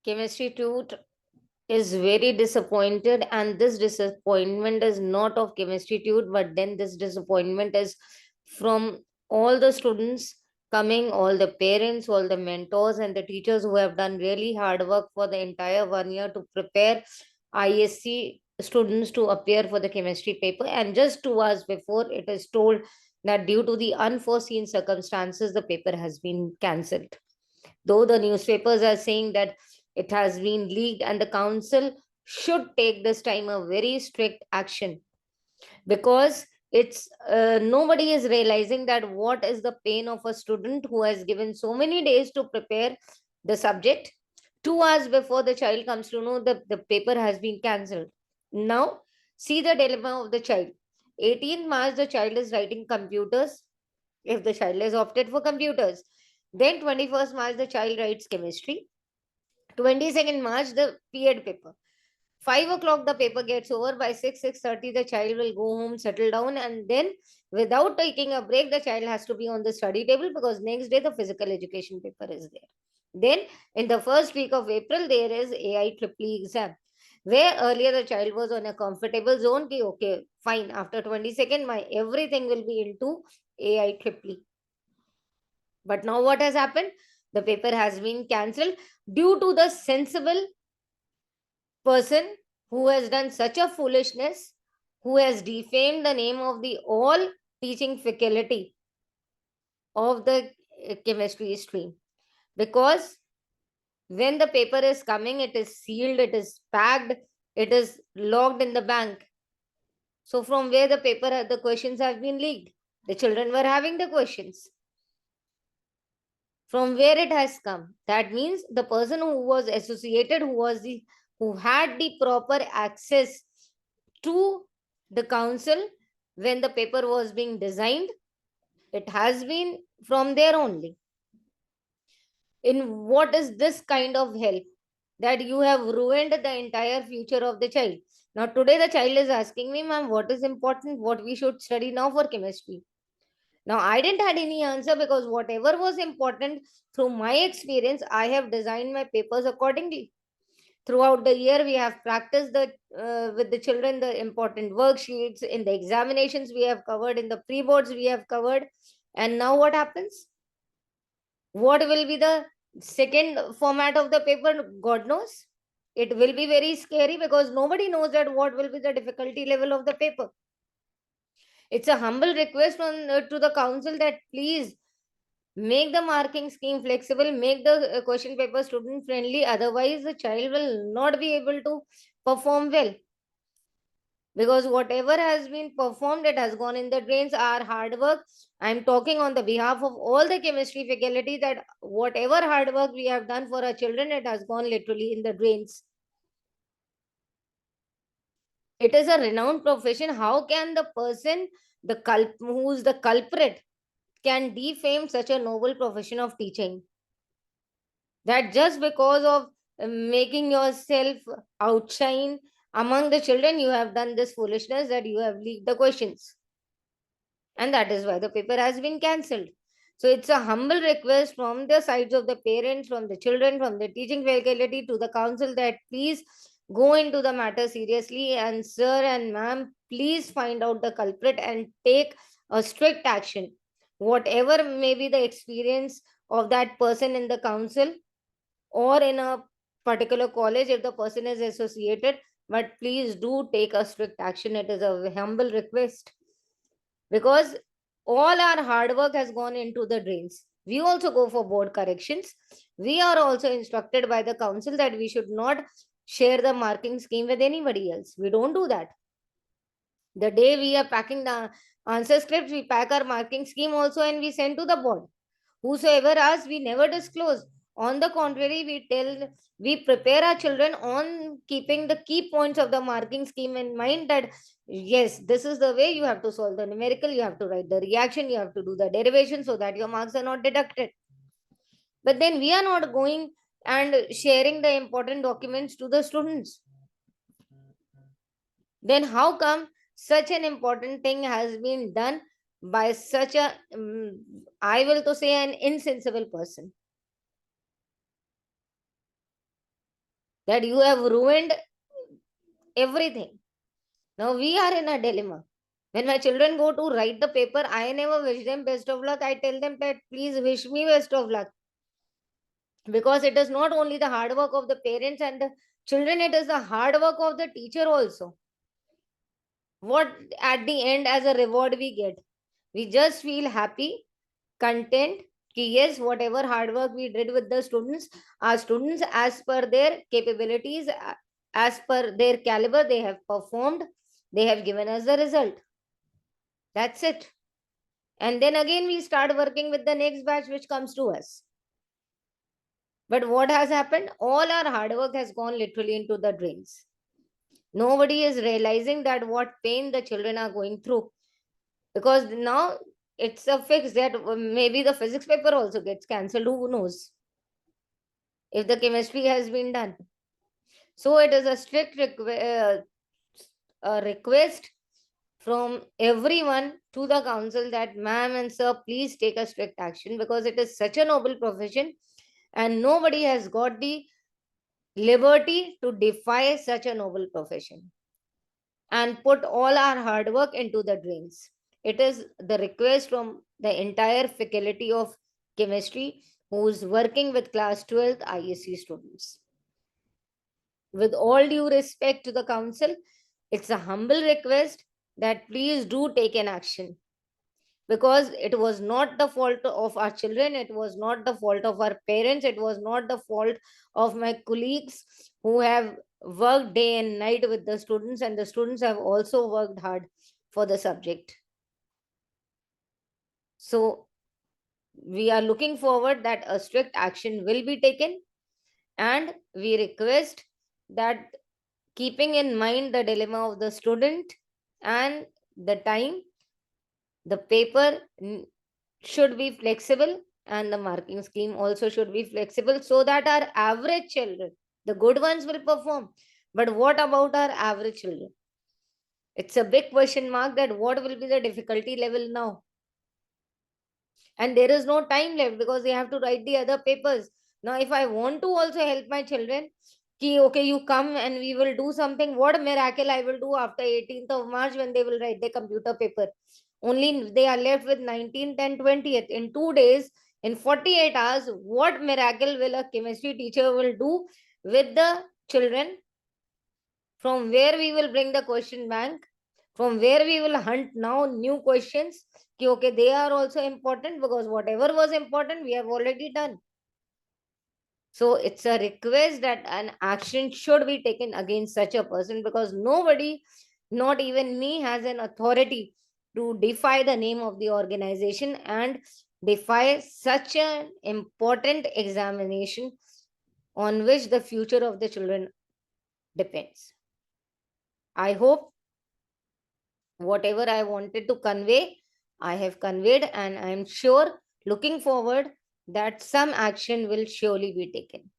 Chemistry tutor is very disappointed, and this disappointment is not of chemistry tutor, but then this disappointment is from all the students coming, all the parents, all the mentors, and the teachers who have done really hard work for the entire 1 year to prepare ISC students to appear for the chemistry paper. And just 2 hours before, it is told that due to the unforeseen circumstances, the paper has been cancelled. Though the newspapers are saying that it has been leaked, and the council should take this time a very strict action, because it's nobody is realizing that what is the pain of a student who has given so many days to prepare the subject. 2 hours before, the child comes to know that the paper has been cancelled. Now see the dilemma of the child. 18th March, the child is writing computers, if the child is opted for computers. Then 21st March, the child writes chemistry. 22nd March, the PED paper. 5 o'clock, the paper gets over. By 6:30, the child will go home, settle down, and then without taking a break, the child has to be on the study table, because next day the physical education paper is there. Then in the first week of April, there is AI exam, where earlier the child was on a comfortable zone. Ki, okay, fine. After 22nd, my everything will be into AI. But now what has happened? The paper has been cancelled due to the sensible person who has done such a foolishness, who has defamed the name of the all teaching faculty of the chemistry stream. Because when the paper is coming, it is sealed, it is packed, it is locked in the bank. So from where the questions have been leaked? The children were having the questions. From where it has come? That means the person who was associated, who had the proper access to the council when the paper was being designed, it has been from there only. In what is this kind of help, that you have ruined the entire future of the child? Now today the child is asking me, ma'am, what is important, what we should study now for chemistry? Now I didn't had any answer, because whatever was important, through my experience, I have designed my papers accordingly. Throughout the year, we have practiced with the children the important worksheets. In the examinations, we have covered. In the pre-boards, we have covered. And now what happens? What will be the second format of the paper? God knows. It will be very scary, because nobody knows that what will be the difficulty level of the paper. It's a humble request to the council that please make the marking scheme flexible, make the question paper student friendly. Otherwise, the child will not be able to perform well, because whatever has been performed, it has gone in the drains. Our hard work, I'm talking on the behalf of all the chemistry faculty, that whatever hard work we have done for our children, it has gone literally in the drains. It is a renowned profession. How can the person, who's the culprit, can defame such a noble profession of teaching? That just because of making yourself outshine among the children, you have done this foolishness, that you have leaked the questions, and that is why the paper has been cancelled. So it's a humble request from the sides of the parents, from the children, from the teaching faculty to the council, that please go into the matter seriously, and sir and ma'am, please find out the culprit and take a strict action. Whatever may be the experience of that person in the council or in a particular college, if the person is associated, but please do take a strict action. It is a humble request, because all our hard work has gone into the drains. We also go for board corrections. We are also instructed by the council that we should not share the marking scheme with anybody else. We don't do that. The day we are packing the answer scripts, we pack our marking scheme also, and we send to the board. Whosoever asks, we never disclose. On the contrary, we prepare our children on keeping the key points of the marking scheme in mind, that yes, this is the way you have to solve the numerical, you have to write the reaction, you have to do the derivation, so that your marks are not deducted. But then we are not going and sharing the important documents to the students. Then how come such an important thing has been done by such a, I will to say, an insensible person? that you have ruined everything. Now we are in a dilemma. When my children go to write the paper, I never wish them best of luck. I tell them that please wish me best of luck, because it is not only the hard work of the parents and the children, it is the hard work of the teacher also. What at the end as a reward we get? We just feel happy, content. Yes, whatever hard work we did with the students, our students, as per their capabilities, as per their caliber, they have performed, they have given us the result. That's it. And then again, we start working with the next batch which comes to us. But what has happened? All our hard work has gone literally into the drains. Nobody is realizing that what pain the children are going through, because now it's a fix that maybe the physics paper also gets cancelled. Who knows if the chemistry has been done? So it is a strict request from everyone to the council that ma'am and sir, please take a strict action, because it is such a noble profession and nobody has got the liberty to defy such a noble profession and put all our hard work into the drains. It is the request from the entire faculty of chemistry who's working with class 12th ISC students. With all due respect to the council, it's a humble request that please do take an action, because it was not the fault of our children, it was not the fault of our parents, it was not the fault of my colleagues who have worked day and night with the students, and the students have also worked hard for the subject. So we are looking forward that a strict action will be taken, and we request that, keeping in mind the dilemma of the student and the time, the paper should be flexible and the marking scheme also should be flexible, so that our average children, the good ones, will perform. But what about our average children? It's a big question mark that what will be the difficulty level now. And there is no time left because they have to write the other papers. Now if I want to also help my children, ki okay, you come and we will do something, what miracle I will do after 18th of March when they will write their computer paper? Only they are left with 19th and 20th. In 2 days, in 48 hours, what miracle will a chemistry teacher will do with the children? From where we will bring the question bank, from where we will hunt now new questions. Okay, they are also important, because whatever was important we have already done. So it's a request that an action should be taken against such a person, because nobody, not even me, has an authority to defy the name of the organization and defy such an important examination on which the future of the children depends. I hope whatever I wanted to convey, I have conveyed, and I am sure, looking forward, that some action will surely be taken.